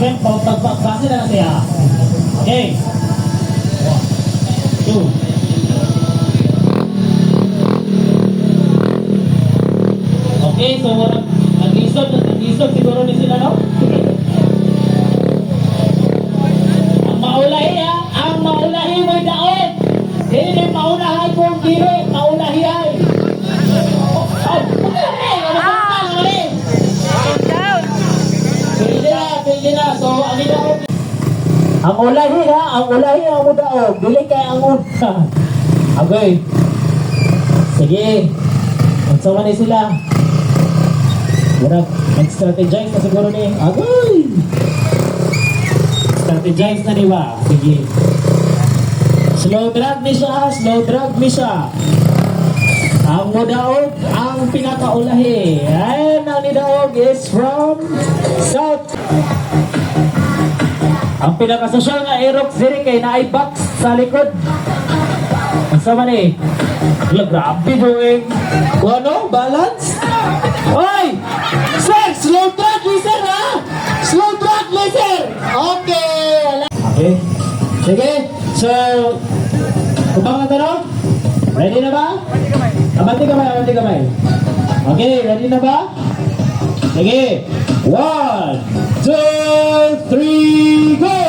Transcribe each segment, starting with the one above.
Siyempre, pagbase na siya. Okay. 1, 2. Okay, so nag-isod siguro ni sila, no? Ang maulahi mo'y daon. Hindi maunahay kong diri, maulahi ay. Pwede na. So, ang daon. Ang ulahi ang mudaog. Dili kay ang una. Okay. Sige. Magsawa ni sila. Murag, nag-strategize na siguro ni. Agoy! Strategize na di ba? Sige. Slow drag ni siya. Ang mudaog, ang pinakaulahi. Ayan, ang nidaog is from South. Ang pinakasosyal nga Aerox diri kay naay box sa likod. Ang sama ni. Grabe doing. Ano? Balance? Hoy! Sir! Slow drag ni sir ha! Slow drag ni sir! Okay! Okay. Sige. So, kubang na tanong? Ready na ba? Abante kamay. Okay, ready na ba? Sige. 1, 2, 3, go!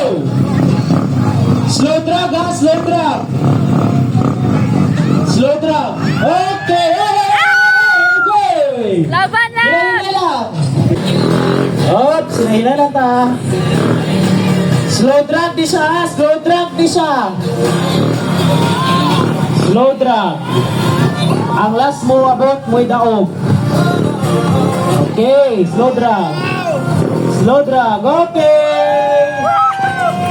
Slow drag ha, slow drag. Slow drag. Okay! Okay! Laban na! Hinahin lang. Oops, hinahin lang ta. Slow drag di siya ha, slow drag di siya. Slow drag. Ang last mo abot mo'y daog. Okay, slow drag. Slow drag, okay!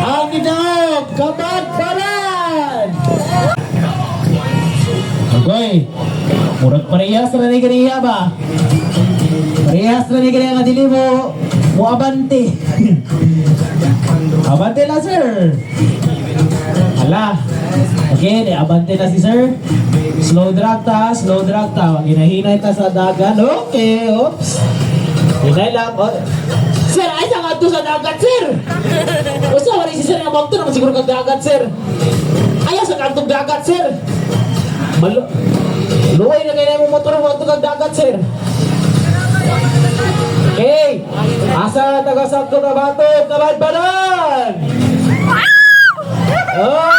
Ang daog, kabad-balad! Okay, murag parehas na ni ganiya ba? Parehas na ni ganiya nga dili mo abante. Abante na sir. Hala. Okay, abante na si sir. Slow drag ta. Hinahinay ta sa dagan. Okay, oops. Hinay lang. Oh. Sir, ay sa nga sa dagat, sir. O sa wala si sir nga magto naman siguro kag dagat, sir. Ay sa kantong dagat, sir. Luway na kayo mo motor mo kag dagat, sir. Okay. Asa taga-sakto na bato, kabad-banan. Oh!